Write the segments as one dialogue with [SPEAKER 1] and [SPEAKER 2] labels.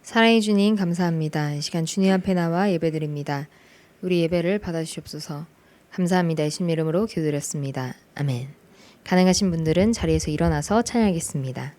[SPEAKER 1] 사랑해 주님 감사합니다. 이 시간 주님 앞에 나와 예배드립니다. 우리 예배를 받아주시옵소서. 감사합니다. 예수님 이름으로 기도드렸습니다. 아멘. 가능하신 분들은 자리에서 일어나서 찬양하겠습니다.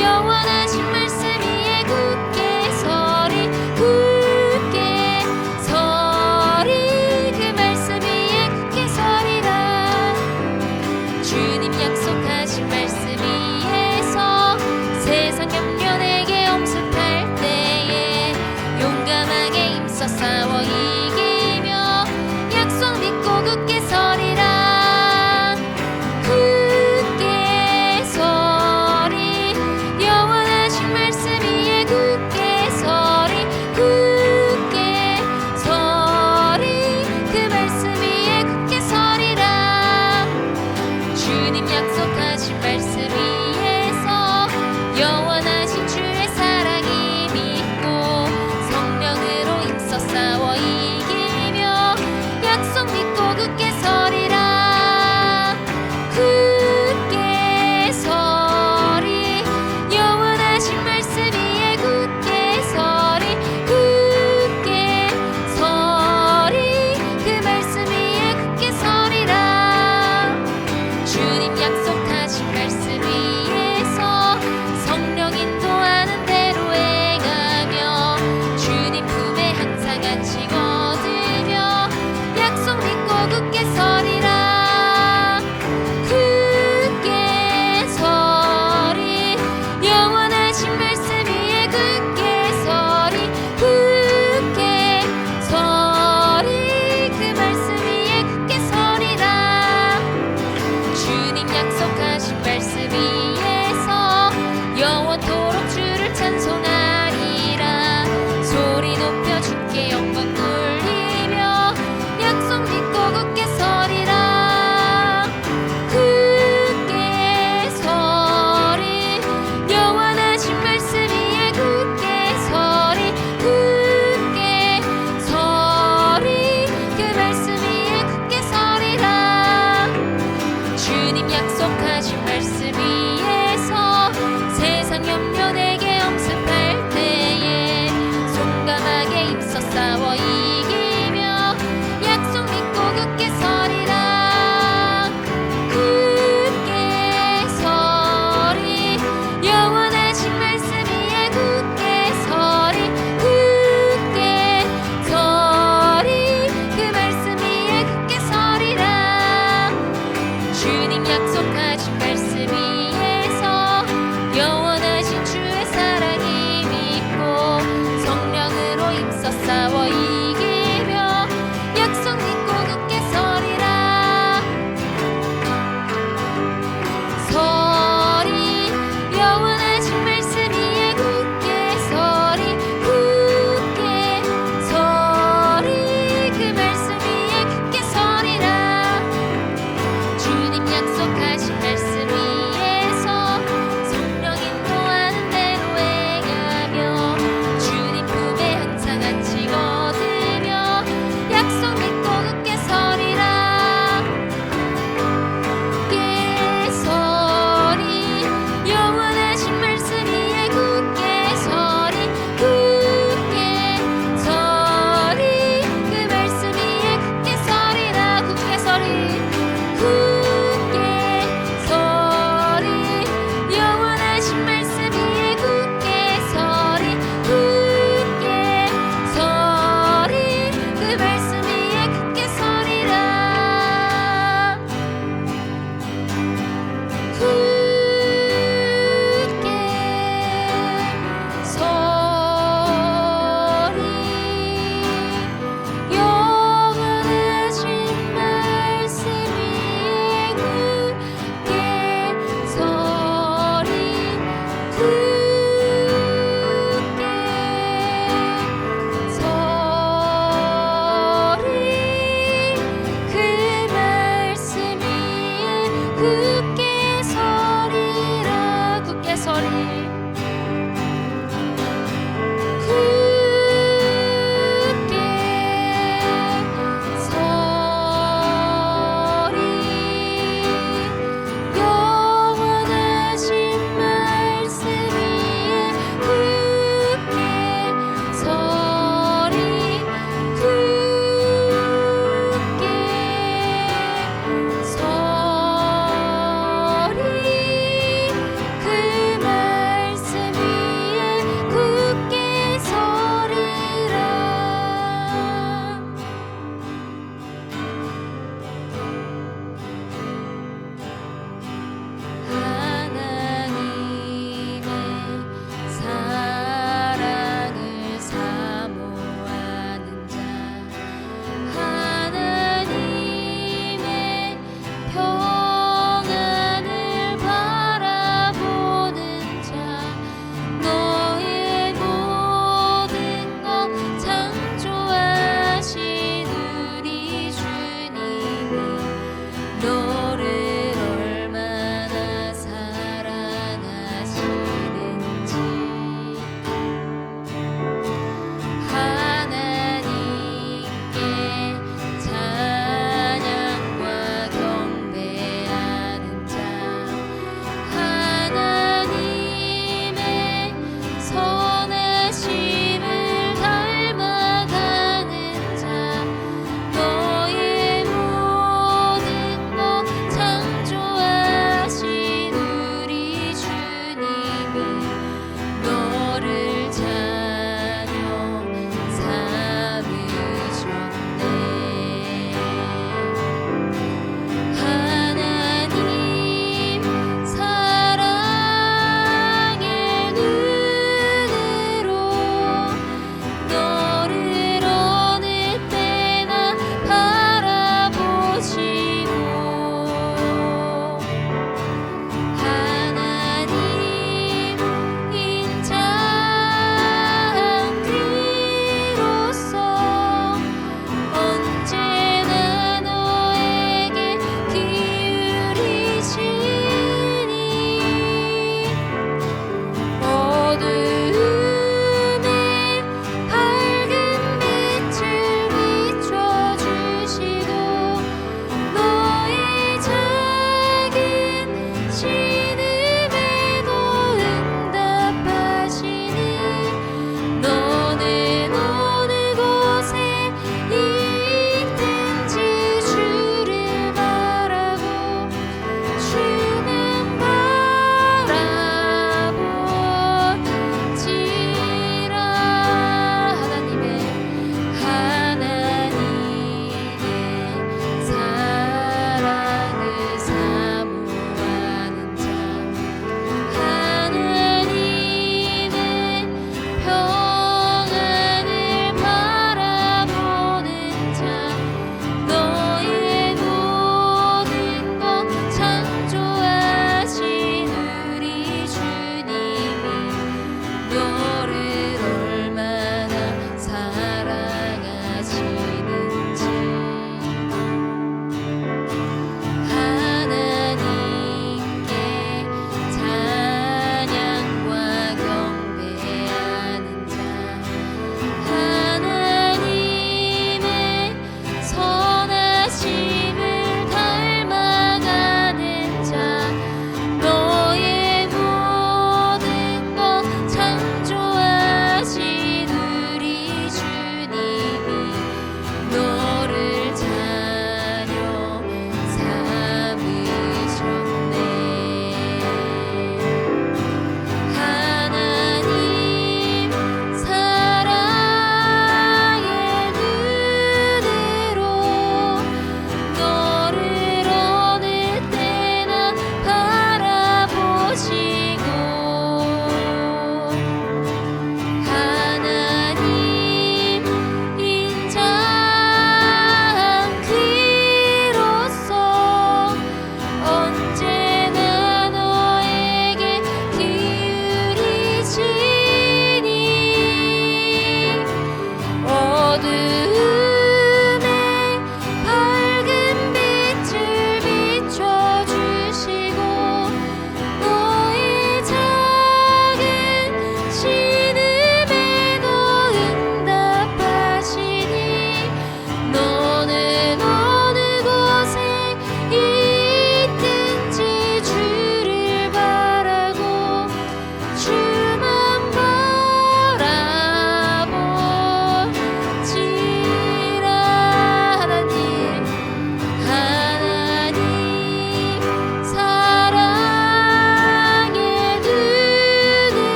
[SPEAKER 2] 영원하신 말씀 위에 굳게 서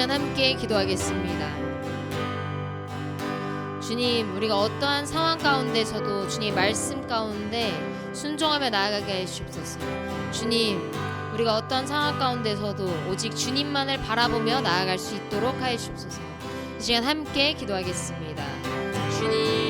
[SPEAKER 1] 시간 함께 기도하겠습니다. 주님, 우리가 어떠한 상황 가운데서도 주님 말씀 가운데 순종하며 나아가게 하시옵소서. 주님, 우리가 어떠한 상황 가운데서도 오직 주님만을 바라보며 나아갈 수 있도록 하시옵소서. 이 시간 함께 기도하겠습니다. 주님,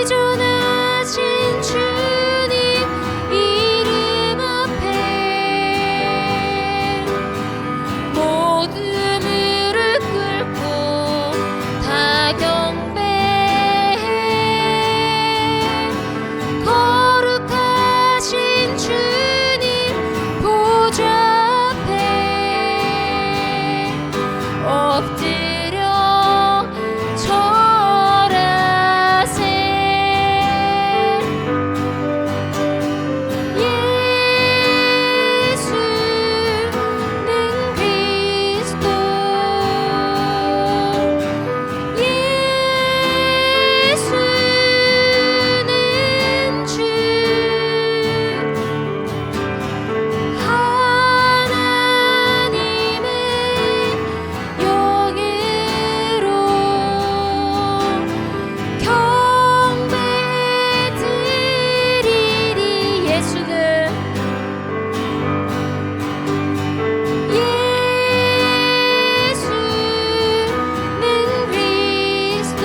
[SPEAKER 1] 지존하신 주님 이름 앞에 모두 무릎 꿇고 다 경배해. 거룩하신 주님 보좌 앞에 엎드려 절하세. 예수는 그리스도, 예수는 주, 하나님의 영예로 경배드리리. 예수는 그리스도,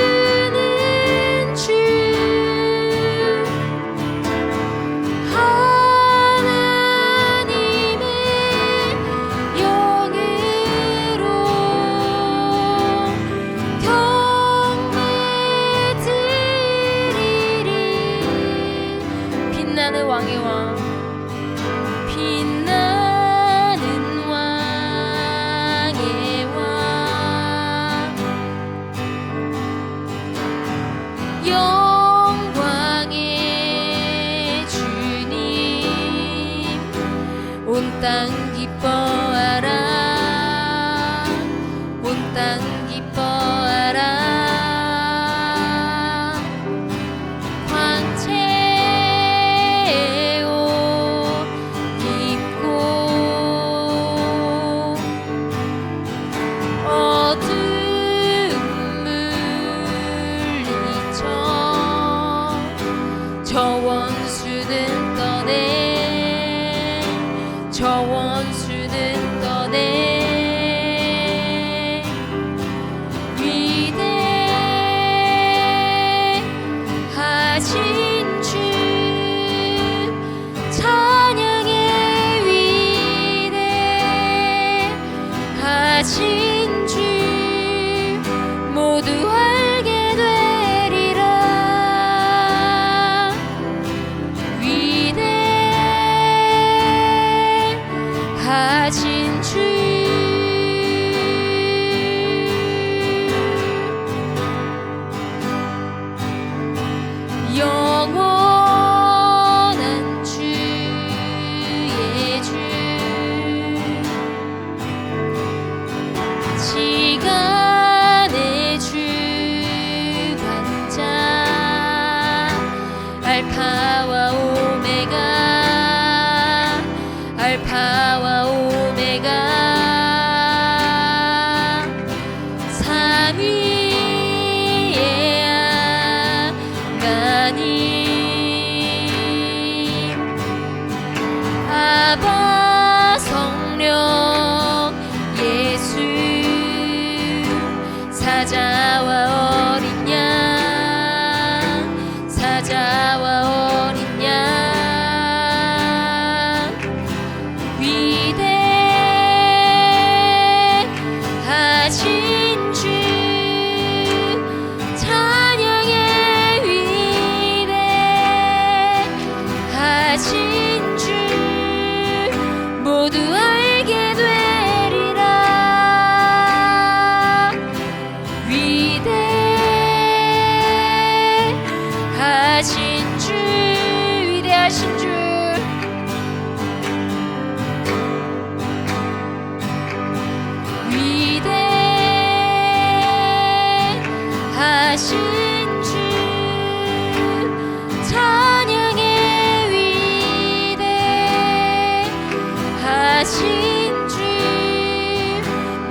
[SPEAKER 1] 예수는 주, 하나님의 영예로 경배드리리. 빛나는 왕의 왕, 빛나는 왕의 왕, 영광의 주님, 온 땅 기뻐하라, 온 땅 기뻐하라. 광채에 옷 입고 어두운 물리쳐 저 원수는 떠내, 저 원수는 떠내. 위대하신 주, 찬양의 위대하신 주, 모두 알게 되리라. 위대하신 주, 영원한 주의 주, 시간의 주관자, 알파와 오메가, 알파와 오메가, 삼위의 하나님, 아바 성령 예수, 사자와 어린 양, 사자와 어린 양, 위대하신 주, 찬양의 위대하신 주, 모두 알게 되리라. 위대하신 주, 위대하신 주, 위대하신 주, 찬양의 위대하신 주,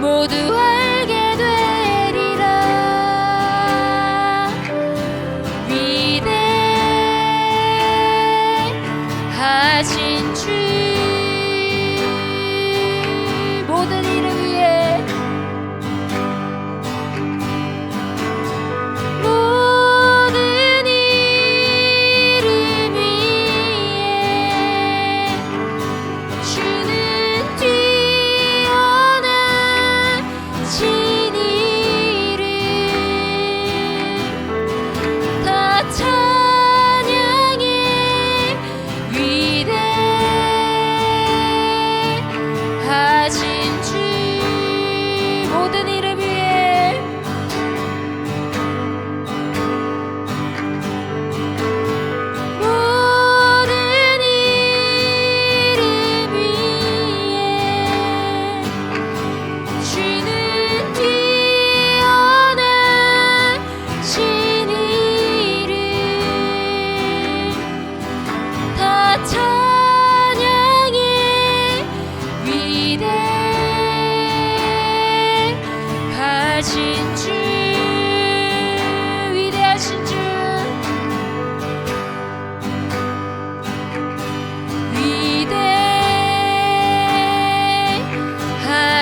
[SPEAKER 1] 모두 알게 되리라. 위대하신 주,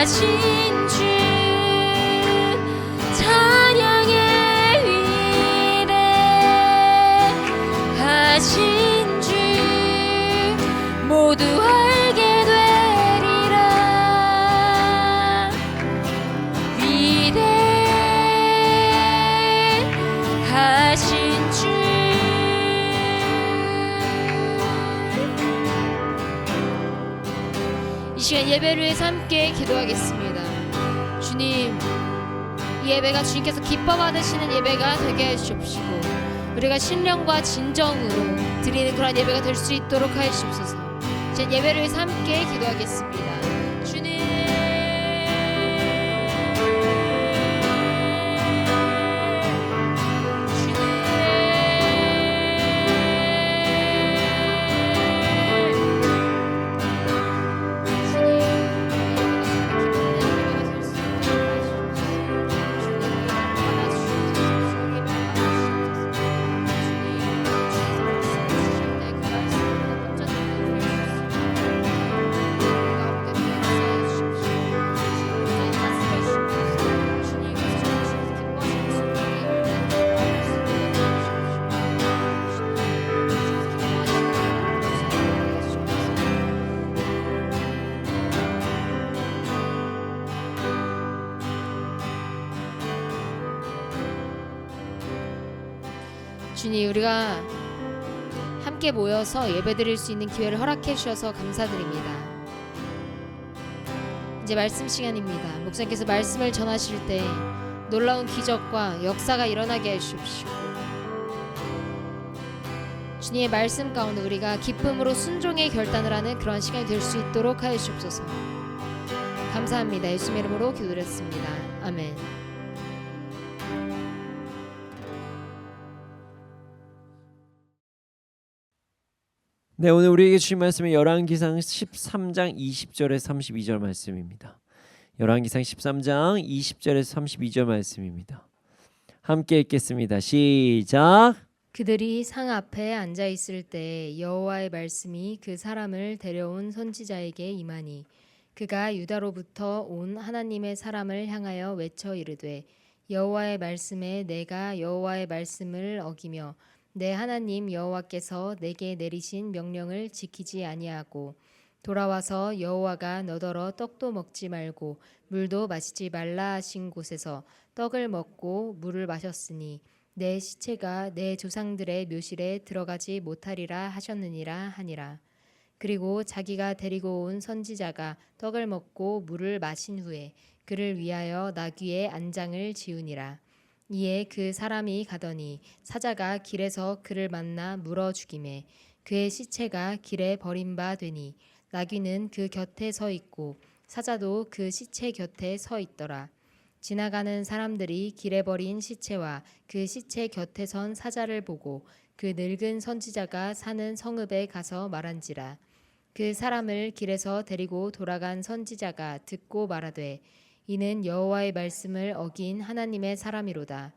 [SPEAKER 1] 하신 주 찬양의 위대하신 주 모두 알게 되리라. 위대하신 주 이 시간 예배를 위해서 함께 기도하겠습니다. 주님, 이 예배가 주님께서 기뻐 받으시는 예배가 되게 해주시옵시고 우리가 신령과 진정으로 드리는 그런 예배가 될 수 있도록 하여 주옵소서. 이제 예배를 위해서 함께 기도하겠습니다. 주님, 주님, 우리가 함께 모여서 예배드릴 수 있는 기회를 허락해 주셔서 감사드립니다. 이제 말씀 시간입니다. 목사님께서 말씀을 전하실 때 놀라운 기적과 역사가 일어나게 해주십시오. 주님의 말씀 가운데 우리가 기쁨으로 순종의 결단을 하는 그런 시간이 될 수 있도록 하여 주옵소서. 감사합니다. 예수님의 이름으로 기도드렸습니다. 아멘.
[SPEAKER 2] 네, 오늘 우리에게 주신 말씀은 열왕기상 13장 20절에서 32절 말씀입니다. 열왕기상 13장 20절에서 32절 말씀입니다. 함께 읽겠습니다. 시작.
[SPEAKER 1] 그들이 상 앞에 앉아 있을 때 여호와의 말씀이 그 사람을 데려온 선지자에게 임하니 그가 유다로부터 온 하나님의 사람을 향하여 외쳐 이르되 여호와의 말씀에 내가 여호와의 말씀을 어기며 내 하나님 여호와께서 내게 내리신 명령을 지키지 아니하고 돌아와서 여호와가 너더러 떡도 먹지 말고 물도 마시지 말라 하신 곳에서 떡을 먹고 물을 마셨으니 내 시체가 내 조상들의 묘실에 들어가지 못하리라 하셨느니라 하니라. 그리고 자기가 데리고 온 선지자가 떡을 먹고 물을 마신 후에 그를 위하여 나귀의 안장을 지우니라. 이에 그 사람이 가더니 사자가 길에서 그를 만나 물어 죽이매 그의 시체가 길에 버린 바 되니 나귀는 그 곁에 서 있고 사자도 그 시체 곁에 서 있더라. 지나가는 사람들이 길에 버린 시체와 그 시체 곁에 선 사자를 보고 그 늙은 선지자가 사는 성읍에 가서 말한지라. 그 사람을 길에서 데리고 돌아간 선지자가 듣고 말하되 이는 여호와의 말씀을 어긴 하나님의 사람이로다.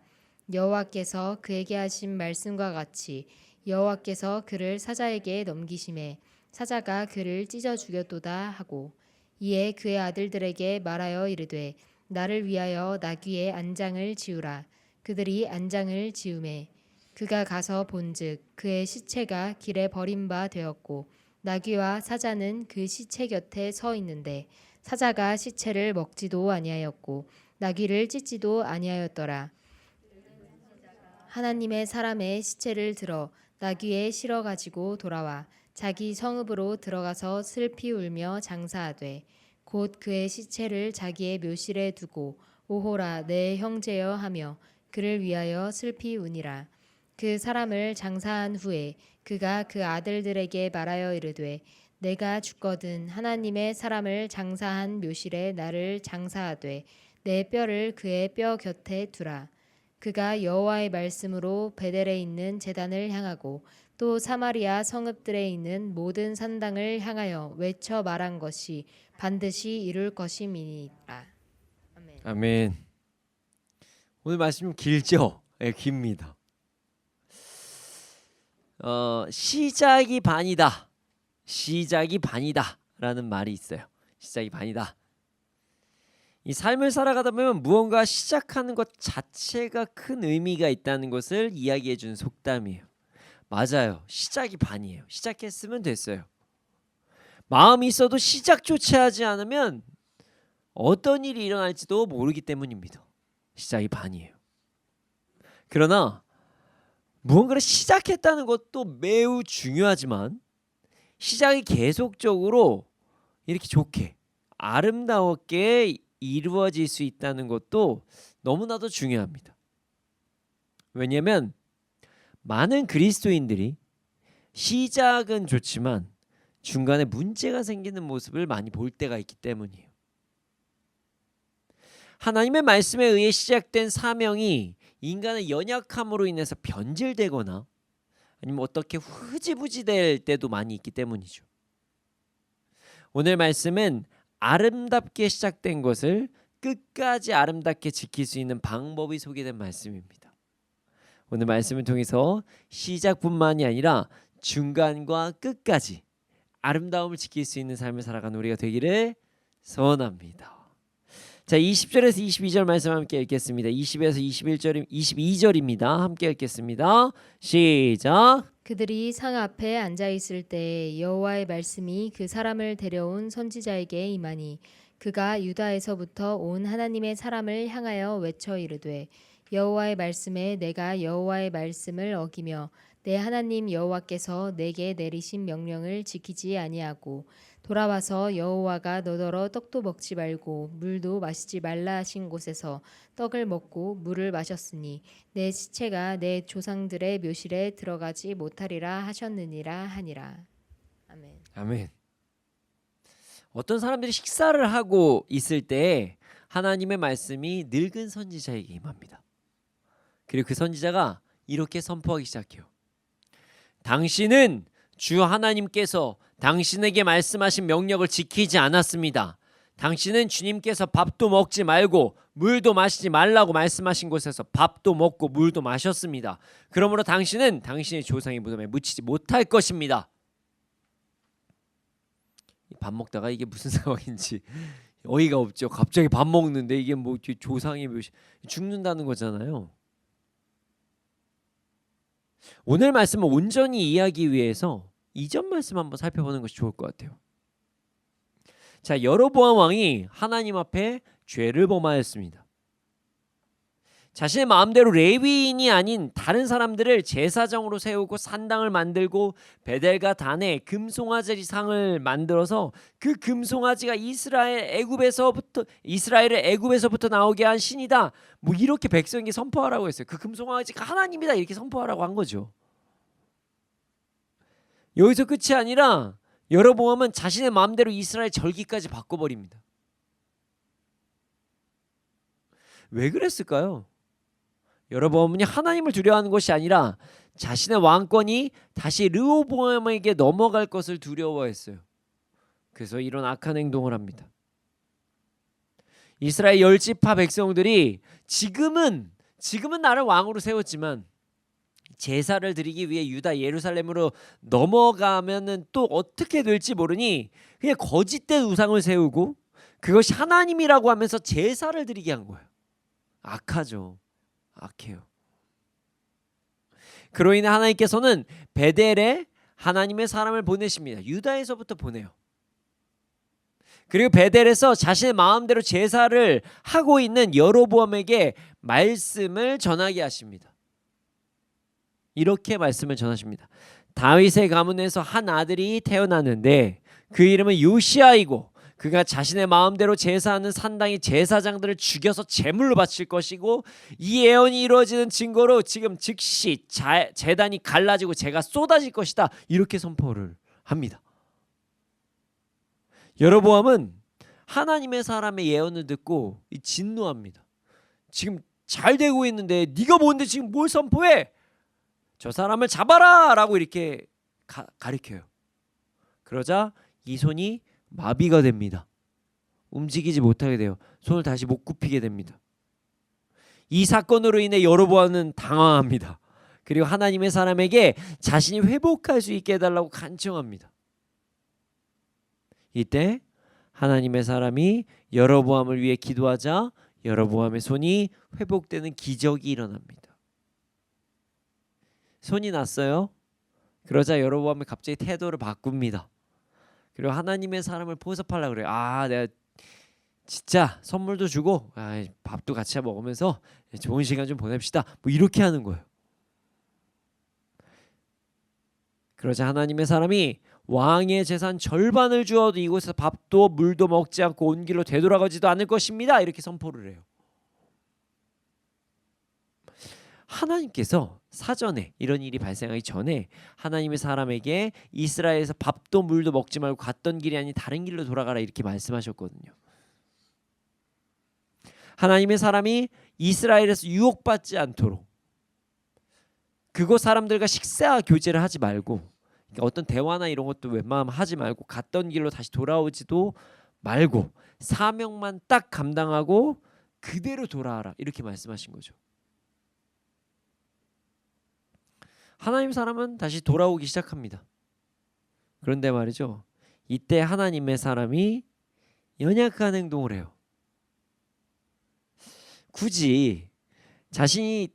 [SPEAKER 1] 여호와께서 그에게 하신 말씀과 같이 여호와께서 그를 사자에게 넘기심에 사자가 그를 찢어 죽였도다 하고 이에 그의 아들들에게 말하여 이르되 나를 위하여 나귀의 안장을 지우라. 그들이 안장을 지우매 그가 가서 본즉 그의 시체가 길에 버린 바 되었고 나귀와 사자는 그 시체 곁에 서 있는데 사자가 시체를 먹지도 아니하였고 나귀를 찢지도 아니하였더라. 하나님의 사람의 시체를 들어 나귀에 실어 가지고 돌아와 자기 성읍으로 들어가서 슬피 울며 장사하되 곧 그의 시체를 자기의 묘실에 두고 오호라 내 형제여 하며 그를 위하여 슬피 우니라. 그 사람을 장사한 후에 그가 그 아들들에게 말하여 이르되 내가 죽거든 하나님의 사람을 장사한 묘실에 나를 장사하되 내 뼈를 그의 뼈 곁에 두라. 그가 여호와의 말씀으로 베델에 있는 제단을 향하고 또 사마리아 성읍들에 있는 모든 산당을 향하여 외쳐 말한 것이 반드시 이룰 것임이니라. 아멘.
[SPEAKER 2] 아멘. 오늘 말씀 길죠? 네, 깁니다. 시작이 반이다. 시작이 반이다 라는 말이 있어요. 시작이 반이다. 이 삶을 살아가다 보면 무언가 시작하는 것 자체가 큰 의미가 있다는 것을 이야기해 주는 속담이에요. 맞아요. 시작이 반이에요. 시작했으면 됐어요. 마음이 있어도 시작조차 하지 않으면 어떤 일이 일어날지도 모르기 때문입니다. 시작이 반이에요. 그러나 무언가를 시작했다는 것도 매우 중요하지만 시작이 계속적으로 이렇게 좋게 아름다웠게 이루어질 수 있다는 것도 너무나도 중요합니다. 왜냐하면 많은 그리스도인들이 시작은 좋지만 중간에 문제가 생기는 모습을 많이 볼 때가 있기 때문이에요. 하나님의 말씀에 의해 시작된 사명이 인간의 연약함으로 인해서 변질되거나 아니면 어떻게 흐지부지 될 때도 많이 있기 때문이죠. 오늘 말씀은 아름답게 시작된 것을 끝까지 아름답게 지킬 수 있는 방법이 소개된 말씀입니다. 오늘 말씀을 통해서 시작뿐만이 아니라 중간과 끝까지 아름다움을 지킬 수 있는 삶을 살아가는 우리가 되기를 소원합니다. 자, 20절에서 22절 말씀 함께 읽겠습니다. 20에서 22절입니다. 함께 읽겠습니다. 시작.
[SPEAKER 1] 그들이 상 앞에 앉아 있을 때 여호와의 말씀이 그 사람을 데려온 선지자에게 임하니 그가 유다에서부터 온 하나님의 사람을 향하여 외쳐 이르되 여호와의 말씀에 내가 여호와의 말씀을 어기며 내 하나님 여호와께서 내게 내리신 명령을 지키지 아니하고 돌아와서 여호와가 너더러 떡도 먹지 말고 물도 마시지 말라 하신 곳에서 떡을 먹고 물을 마셨으니 내 시체가 내 조상들의 묘실에 들어가지 못하리라 하셨느니라 하니라. 아멘.
[SPEAKER 2] 아멘. 어떤 사람들이 식사를 하고 있을 때 하나님의 말씀이 늙은 선지자에게 임합니다. 그리고 그 선지자가 이렇게 선포하기 시작해요. 당신은 주 하나님께서 당신에게 말씀하신 명령을 지키지 않았습니다. 당신은 주님께서 밥도 먹지 말고 물도 마시지 말라고 말씀하신 곳에서 밥도 먹고 물도 마셨습니다. 그러므로 당신은 당신의 조상의 무덤에 묻히지 못할 것입니다. 밥 먹다가 이게 무슨 상황인지 어이가 없죠. 갑자기 밥 먹는데 이게 뭐 조상의 묘시 죽는다는 거잖아요. 오늘 말씀을 온전히 이해하기 위해서 이전 말씀 한번 살펴보는 것이 좋을 것 같아요. 자, 여로보암 왕이 하나님 앞에 죄를 범하였습니다. 자신의 마음대로 레위인이 아닌 다른 사람들을 제사장으로 세우고 산당을 만들고 베델과 단에 금송아지 상을 만들어서 그 금송아지가 이스라엘을 애굽에서부터 나오게 한 신이다. 뭐 이렇게 백성에게 선포하라고 했어요. 그 금송아지가 하나님이다 이렇게 선포하라고 한 거죠. 여기서 끝이 아니라 여로보암은 자신의 마음대로 이스라엘 절기까지 바꿔버립니다. 왜 그랬을까요? 여로보암이 하나님을 두려워하는 것이 아니라 자신의 왕권이 다시 르호보암에게 넘어갈 것을 두려워했어요. 그래서 이런 악한 행동을 합니다. 이스라엘 열지파 백성들이 지금은 나를 왕으로 세웠지만 제사를 드리기 위해 유다 예루살렘으로 넘어가면은 또 어떻게 될지 모르니 그냥 거짓된 우상을 세우고 그것이 하나님이라고 하면서 제사를 드리게 한 거예요. 악하죠. 악해요. 그로 인해 하나님께서는 베델에 하나님의 사람을 보내십니다. 유다에서부터 보내요. 그리고 베델에서 자신의 마음대로 제사를 하고 있는 여로보암에게 말씀을 전하게 하십니다. 이렇게 말씀을 전하십니다. 다윗의 가문에서 한 아들이 태어났는데 그 이름은 요시아이고 그가 자신의 마음대로 제사하는 산당의 제사장들을 죽여서 제물로 바칠 것이고 이 예언이 이루어지는 증거로 지금 즉시 제단이 갈라지고 재가 쏟아질 것이다. 이렇게 선포를 합니다. 여로보암은 하나님의 사람의 예언을 듣고 진노합니다. 지금 잘 되고 있는데 네가 뭔데 지금 뭘 선포해? 저 사람을 잡아라! 라고 이렇게 가리켜요. 그러자 이 손이 마비가 됩니다. 움직이지 못하게 돼요. 손을 다시 못 굽히게 됩니다. 이 사건으로 인해 여로보암은 당황합니다. 그리고 하나님의 사람에게 자신이 회복할 수 있게 해달라고 간청합니다. 이때 하나님의 사람이 여로보암을 위해 기도하자 여로보암의 손이 회복되는 기적이 일어납니다. 손이 났어요. 그러자 여로보암이 갑자기 태도를 바꿉니다. 그리고 하나님의 사람을 포섭하려고 그래요. 내가 진짜 선물도 주고 밥도 같이 먹으면서 좋은 시간 좀 보냅시다. 뭐 이렇게 하는 거예요. 그러자 하나님의 사람이 왕의 재산 절반을 주어도 이곳에서 밥도 물도 먹지 않고 온 길로 되돌아가지도 않을 것입니다. 이렇게 선포를 해요. 하나님께서 사전에 이런 일이 발생하기 전에 하나님의 사람에게 이스라엘에서 밥도 물도 먹지 말고 갔던 길이 아닌 다른 길로 돌아가라 이렇게 말씀하셨거든요. 하나님의 사람이 이스라엘에서 유혹받지 않도록 그곳 사람들과 식사 교제를 하지 말고 그러니까 어떤 대화나 이런 것도 웬만하면 하지 말고 갔던 길로 다시 돌아오지도 말고 사명만 딱 감당하고 그대로 돌아와라 이렇게 말씀하신 거죠. 하나님 사람은 다시 돌아오기 시작합니다. 그런데 말이죠. 이때 하나님의 사람이 연약한 행동을 해요. 굳이 자신이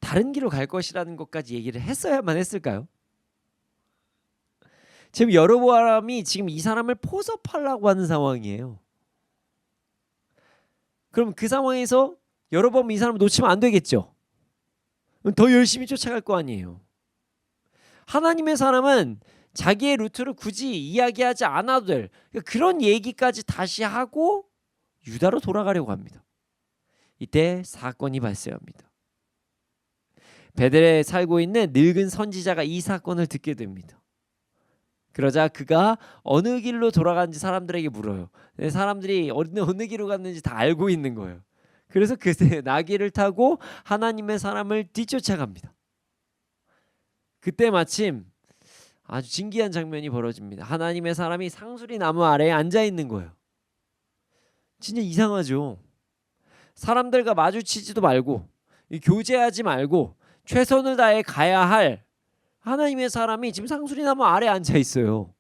[SPEAKER 2] 다른 길로 갈 것이라는 것까지 얘기를 했어야만 했을까요? 지금 여로보암이 지금 이 사람을 포섭하려고 하는 상황이에요. 그럼 그 상황에서 여로보암 이 사람을 놓치면 안 되겠죠. 더 열심히 쫓아갈 거 아니에요. 하나님의 사람은 자기의 루트를 굳이 이야기하지 않아도 될 그런 얘기까지 다시 하고 유다로 돌아가려고 합니다. 이때 사건이 발생합니다. 베델에 살고 있는 늙은 선지자가 이 사건을 듣게 됩니다. 그러자 그가 어느 길로 돌아가는지 사람들에게 물어요. 사람들이 어느 길로 갔는지 다 알고 있는 거예요. 그래서 그때 나귀를 타고 하나님의 사람을 뒤쫓아갑니다. 그때 마침 아주 신기한 장면이 벌어집니다. 하나님의 사람이 상수리 나무 아래에 앉아 있는 거예요. 진짜 이상하죠. 사람들과 마주치지도 말고 교제하지 말고 최선을 다해 가야 할 하나님의 사람이 지금 상수리 나무 아래에 앉아 있어요.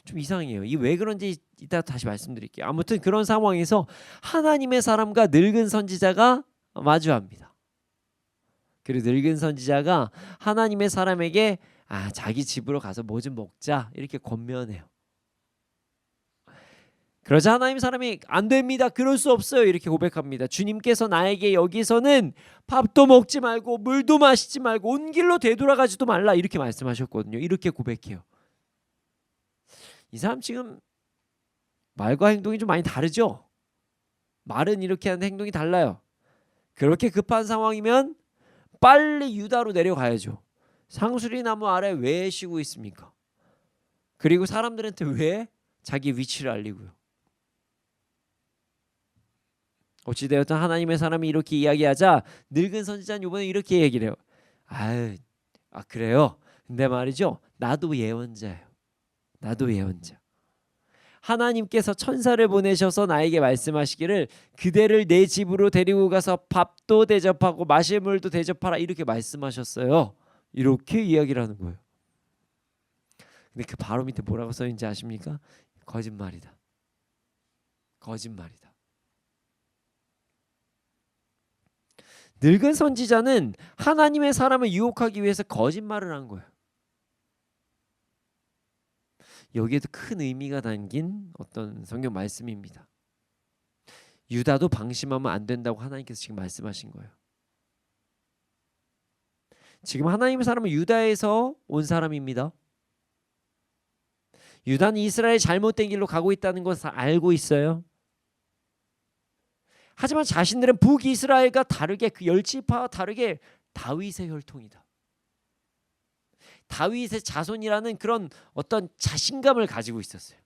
[SPEAKER 2] 좀 이상해요. 이게 왜 그런지 이따 다시 말씀드릴게요. 아무튼 그런 상황에서 하나님의 사람과 늙은 선지자가 마주합니다. 그리고 늙은 선지자가 하나님의 사람에게 자기 집으로 가서 뭐 좀 먹자 이렇게 권면해요. 그러자 하나님 사람이 안 됩니다. 그럴 수 없어요. 이렇게 고백합니다. 주님께서 나에게 여기서는 밥도 먹지 말고 물도 마시지 말고 온 길로 되돌아가지도 말라 이렇게 말씀하셨거든요. 이렇게 고백해요. 이 사람 지금 말과 행동이 좀 많이 다르죠? 말은 이렇게 하는데 행동이 달라요. 그렇게 급한 상황이면 빨리 유다로 내려가야죠. 상수리 나무 아래 왜 쉬고 있습니까? 그리고 사람들한테 왜 자기 위치를 알리고요. 어찌되었든 하나님의 사람이 이렇게 이야기하자 늙은 선지자는 이번에 이렇게 얘기를 해요. 그래요? 근데 말이죠. 나도 예언자예요. 나도 예언자. 하나님께서 천사를 보내셔서 나에게 말씀하시기를 그대를 내 집으로 데리고 가서 밥도 대접하고 마실 물도 대접하라 이렇게 말씀하셨어요. 이렇게 이야기를 하는 거예요. 근데 그 바로 밑에 뭐라고 써 있는지 아십니까? 거짓말이다. 거짓말이다. 늙은 선지자는 하나님의 사람을 유혹하기 위해서 거짓말을 한 거예요. 여기에도 큰 의미가 담긴 어떤 성경 말씀입니다. 유다도 방심하면 안 된다고 하나님께서 지금 말씀하신 거예요. 지금 하나님의 사람은 유다에서 온 사람입니다. 유다는 이스라엘 잘못된 길로 가고 있다는 것을 알고 있어요. 하지만 자신들은 북이스라엘과 다르게 그 열지파와 다르게 다윗의 혈통이다. 다윗의 자손이라는 그런 어떤 자신감을 가지고 있었어요.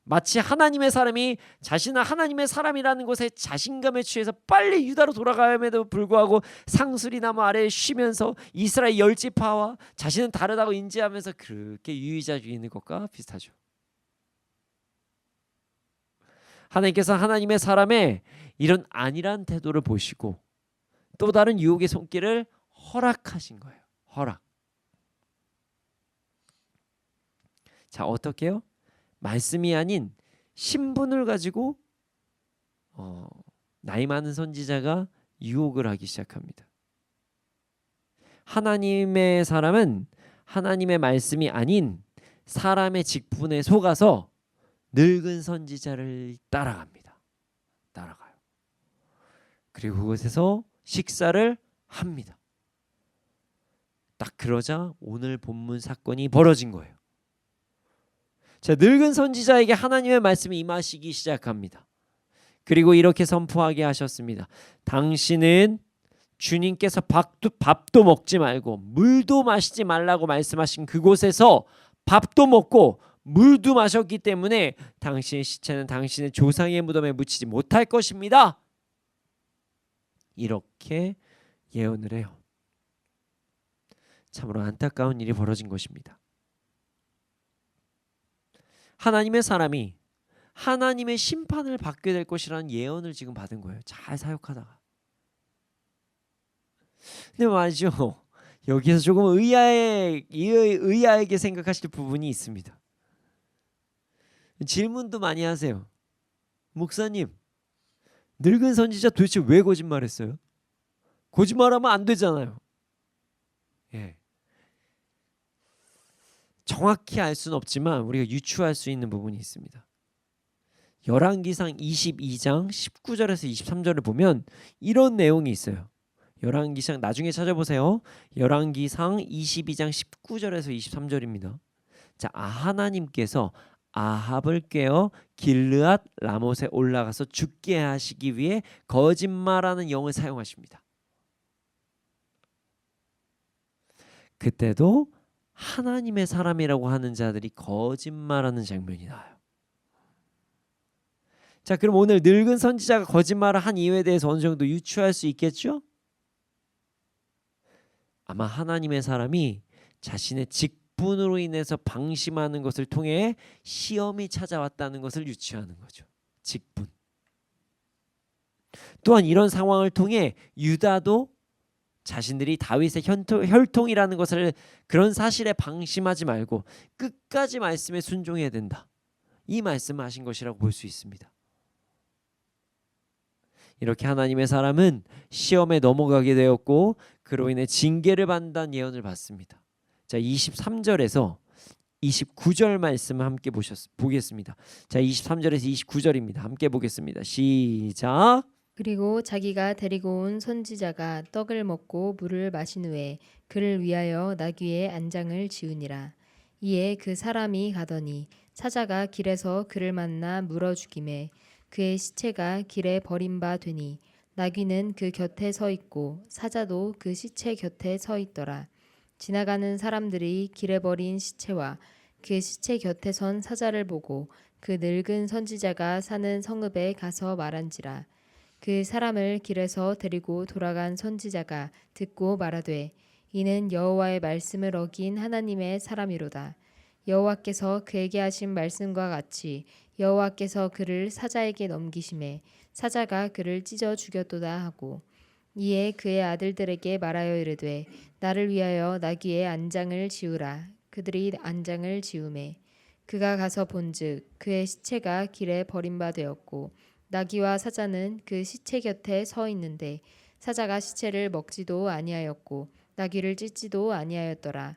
[SPEAKER 2] 마치 하나님의 사람이 자신은 하나님의 사람이라는 것에 자신감에 취해서 빨리 유다로 돌아감에도 불구하고 상수리 나무 아래에 쉬면서 이스라엘 열지파와 자신은 다르다고 인지하면서 그렇게 유의자주의 있는 것과 비슷하죠. 하나님께서 하나님의 사람의 이런 안일한 태도를 보시고 또 다른 유혹의 손길을 허락하신 거예요. 허락. 자, 어떻게요? 말씀이 아닌 신분을 가지고 나이 많은 선지자가 유혹을 하기 시작합니다. 하나님의 사람은 하나님의 말씀이 아닌 사람의 직분에 속아서 늙은 선지자를 따라갑니다. 따라가요. 그리고 그곳에서 식사를 합니다. 딱 그러자 오늘 본문 사건이 벌어진 거예요. 자, 늙은 선지자에게 하나님의 말씀이 임하시기 시작합니다. 그리고 이렇게 선포하게 하셨습니다. 당신은 주님께서 밥도 먹지 말고 물도 마시지 말라고 말씀하신 그곳에서 밥도 먹고 물도 마셨기 때문에 당신의 시체는 당신의 조상의 무덤에 묻히지 못할 것입니다. 이렇게 예언을 해요. 참으로 안타까운 일이 벌어진 것입니다. 하나님의 사람이 하나님의 심판을 받게 될 것이라는 예언을 지금 받은 거예요. 잘 사역하다가. 근데 말이죠. 여기서 조금 의아하게 생각하실 부분이 있습니다. 질문도 많이 하세요. 목사님, 늙은 선지자 도대체 왜 거짓말했어요? 거짓말하면 안 되잖아요. 예. 정확히 알 수는 없지만 우리가 유추할 수 있는 부분이 있습니다. 열왕기상 22장 19절에서 23절을 보면 이런 내용이 있어요. 열왕기상 나중에 찾아보세요. 열왕기상 22장 19절에서 23절입니다. 자, 하나님께서 아합을 꾀어 길르앗 라못에 올라가서 죽게 하시기 위해 거짓말하는 영을 사용하십니다. 그때도 하나님의 사람이라고 하는 자들이 거짓말하는 장면이 나와요. 자, 그럼 오늘 늙은 선지자가 거짓말을 한 이유에 대해서 어느 정도 유추할 수 있겠죠? 아마 하나님의 사람이 자신의 직분으로 인해서 방심하는 것을 통해 시험이 찾아왔다는 것을 유추하는 거죠. 직분. 또한 이런 상황을 통해 유다도 자신들이 다윗의 혈통이라는 것을 그런 사실에 방심하지 말고 끝까지 말씀에 순종해야 된다. 이 말씀을 하신 것이라고 볼 수 있습니다. 이렇게 하나님의 사람은 시험에 넘어가게 되었고 그로 인해 징계를 받는다는 예언을 받습니다. 자, 23절에서 29절 말씀을 함께 보겠습니다. 자, 23절에서 29절입니다. 함께 보겠습니다. 시작.
[SPEAKER 1] 그리고 자기가 데리고 온 선지자가 떡을 먹고 물을 마신 후에 그를 위하여 나귀의 안장을 지으니라. 이에 그 사람이 가더니 사자가 길에서 그를 만나 물어 죽이매 그의 시체가 길에 버린 바 되니 나귀는 그 곁에 서 있고 사자도 그 시체 곁에 서 있더라. 지나가는 사람들이 길에 버린 시체와 그 시체 곁에 선 사자를 보고 그 늙은 선지자가 사는 성읍에 가서 말한지라. 그 사람을 길에서 데리고 돌아간 선지자가 듣고 말하되 이는 여호와의 말씀을 어긴 하나님의 사람이로다. 여호와께서 그에게 하신 말씀과 같이 여호와께서 그를 사자에게 넘기심에 사자가 그를 찢어 죽였도다 하고 이에 그의 아들들에게 말하여 이르되 나를 위하여 나귀의 안장을 지으라. 그들이 안장을 지으매 그가 가서 본즉 그의 시체가 길에 버림바 되었고 나귀와 사자는 그 시체 곁에 서 있는데 사자가 시체를 먹지도 아니하였고 나귀를 찢지도 아니하였더라.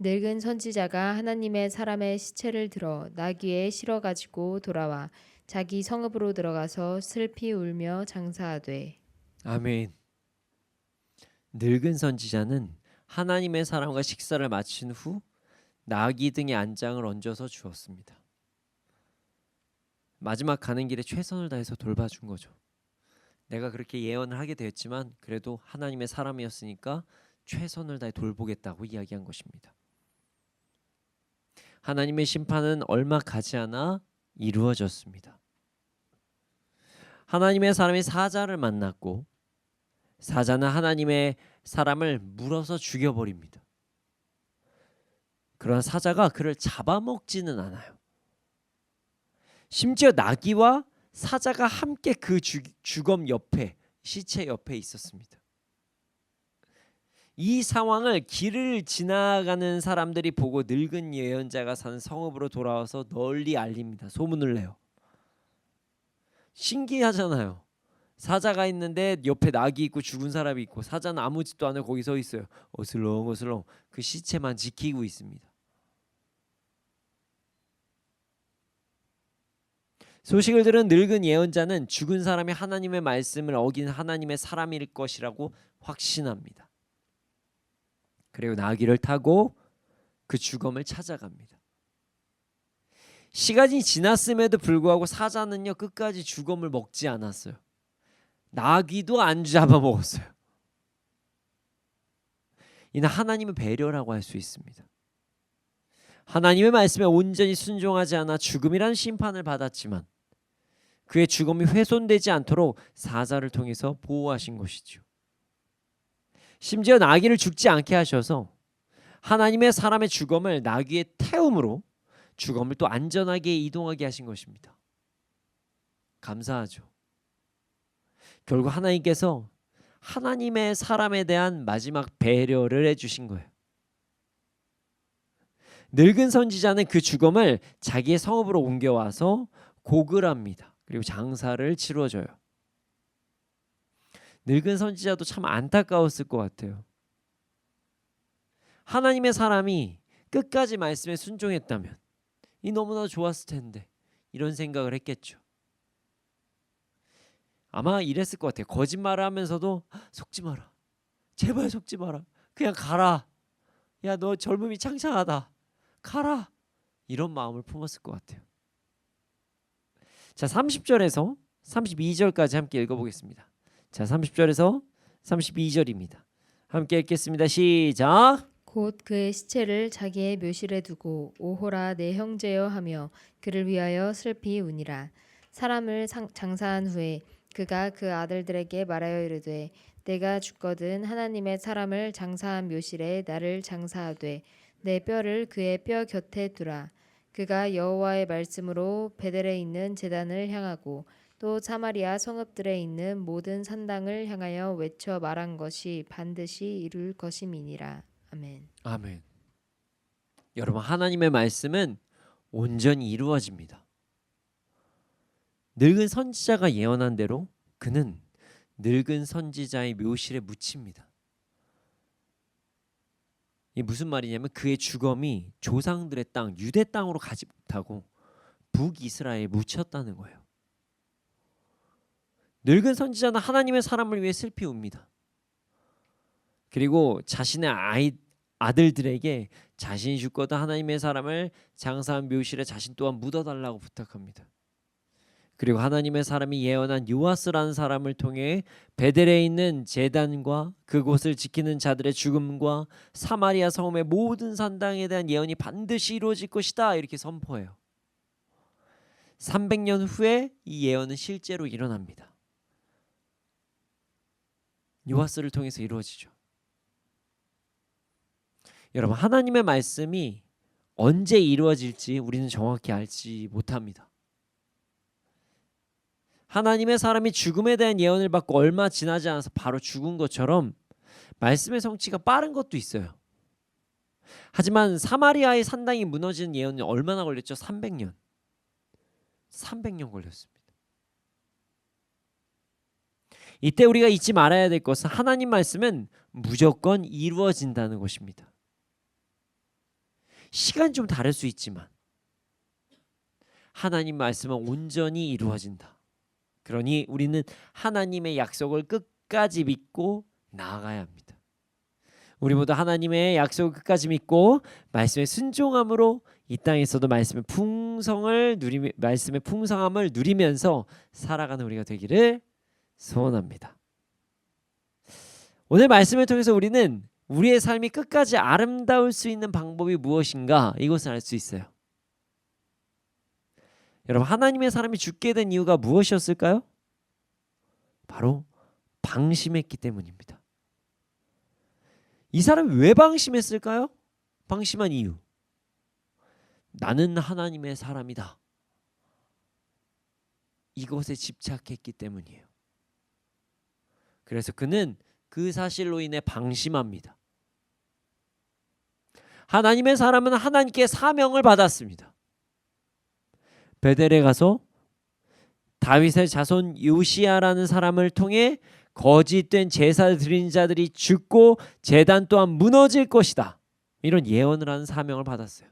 [SPEAKER 1] 늙은 선지자가 하나님의 사람의 시체를 들어 나귀에 실어 가지고 돌아와 자기 성읍으로 들어가서 슬피 울며 장사하되.
[SPEAKER 2] 아멘. 늙은 선지자는 하나님의 사람과 식사를 마친 후 나귀 등의 안장을 얹어서 주었습니다. 마지막 가는 길에 최선을 다해서 돌봐준 거죠. 내가 그렇게 예언을 하게 되었지만 그래도 하나님의 사람이었으니까 최선을 다해 돌보겠다고 이야기한 것입니다. 하나님의 심판은 얼마 가지 않아 이루어졌습니다. 하나님의 사람이 사자를 만났고 사자는 하나님의 사람을 물어서 죽여버립니다. 그러나 사자가 그를 잡아먹지는 않아요. 심지어 나귀와 사자가 함께 그 주검 옆에 시체 옆에 있었습니다. 이 상황을 길을 지나가는 사람들이 보고 늙은 예언자가 사는 성읍으로 돌아와서 널리 알립니다. 소문을 내요. 신기하잖아요. 사자가 있는데 옆에 낙이 있고 죽은 사람이 있고 사자는 아무 짓도 안 하고 거기 서 있어요. 어슬렁어슬렁 그 시체만 지키고 있습니다. 소식을 들은 늙은 예언자는 죽은 사람이 하나님의 말씀을 어긴 하나님의 사람일 것이라고 확신합니다. 그리고 나귀를 타고 그 죽음을 찾아갑니다. 시간이 지났음에도 불구하고 사자는요 끝까지 죽음을 먹지 않았어요. 나귀도 안 잡아먹었어요. 이는 하나님의 배려라고 할 수 있습니다. 하나님의 말씀에 온전히 순종하지 않아 죽음이란 심판을 받았지만 그의 죽음이 훼손되지 않도록 사자를 통해서 보호하신 것이죠. 심지어 나귀를 죽지 않게 하셔서 하나님의 사람의 죽음을 나귀의 태움으로 죽음을 또 안전하게 이동하게 하신 것입니다. 감사하죠. 결국 하나님께서 하나님의 사람에 대한 마지막 배려를 해주신 거예요. 늙은 선지자는 그 죽음을 자기의 성읍으로 옮겨와서 고글합니다. 그리고 장사를 치러줘요. 늙은 선지자도 참 안타까웠을 것 같아요. 하나님의 사람이 끝까지 말씀에 순종했다면 이 너무나 좋았을 텐데 이런 생각을 했겠죠. 아마 이랬을 것 같아요. 거짓말을 하면서도 속지 마라. 제발 속지 마라. 그냥 가라. 야, 너 젊음이 창창하다. 가라. 이런 마음을 품었을 것 같아요. 자, 30절에서 32절까지 함께 읽어보겠습니다. 자, 30절에서 32절입니다. 함께 읽겠습니다. 시작.
[SPEAKER 1] 곧 그의 시체를 자기의 묘실에 두고 오호라 내 형제여 하며 그를 위하여 슬피 우니라. 사람을 장사한 후에 그가 그 아들들에게 말하여 이르되 내가 죽거든 하나님의 사람을 장사한 묘실에 나를 장사하되 내 뼈를 그의 뼈 곁에 두라. 그가 여호와의 말씀으로 베델에 있는 제단을 향하고 또 사마리아 성읍들에 있는 모든 산당을 향하여 외쳐 말한 것이 반드시 이룰 것임이니라. 아멘.
[SPEAKER 2] 아멘. 여러분, 하나님의 말씀은 온전히 이루어집니다. 늙은 선지자가 예언한 대로 그는 늙은 선지자의 묘실에 묻힙니다. 이게 무슨 말이냐면 그의 죽음이 조상들의 땅 유대 땅으로 가지 못하고 북이스라엘에 묻혔다는 거예요. 늙은 선지자는 하나님의 사람을 위해 슬피 웁니다. 그리고 자신의 아들들에게 자신이 죽거든 하나님의 사람을 장사한 묘실에 자신 또한 묻어달라고 부탁합니다. 그리고 하나님의 사람이 예언한 요아스라는 사람을 통해 베델에 있는 제단과 그곳을 지키는 자들의 죽음과 사마리아 성읍의 모든 산당에 대한 예언이 반드시 이루어질 것이다 이렇게 선포해요. 300년 후에 이 예언은 실제로 일어납니다. 요아스를 통해서 이루어지죠. 여러분, 하나님의 말씀이 언제 이루어질지 우리는 정확히 알지 못합니다. 하나님의 사람이 죽음에 대한 예언을 받고 얼마 지나지 않아서 바로 죽은 것처럼 말씀의 성취가 빠른 것도 있어요. 하지만 사마리아의 산당이 무너지는 예언은 얼마나 걸렸죠? 300년. 300년 걸렸습니다. 이때 우리가 잊지 말아야 될 것은 하나님 말씀은 무조건 이루어진다는 것입니다. 시간이 좀 다를 수 있지만 하나님 말씀은 온전히 이루어진다. 그러니 우리는 하나님의 약속을 끝까지 믿고 나아가야 합니다. 우리 모두 하나님의 약속을 끝까지 믿고 말씀에 순종함으로 이 땅에서도 말씀의 풍성함을 누리면서 살아가는 우리가 되기를 소원합니다. 오늘 말씀을 통해서 우리는 우리의 삶이 끝까지 아름다울 수 있는 방법이 무엇인가 이것을 알 수 있어요. 여러분, 하나님의 사람이 죽게 된 이유가 무엇이었을까요? 바로 방심했기 때문입니다. 이 사람이 왜 방심했을까요? 방심한 이유. 나는 하나님의 사람이다. 이것에 집착했기 때문이에요. 그래서 그는 그 사실로 인해 방심합니다. 하나님의 사람은 하나님께 사명을 받았습니다. 베델에 가서 다윗의 자손 요시야라는 사람을 통해 거짓된 제사 드린 자들이 죽고 제단 또한 무너질 것이다. 이런 예언을 하는 사명을 받았어요.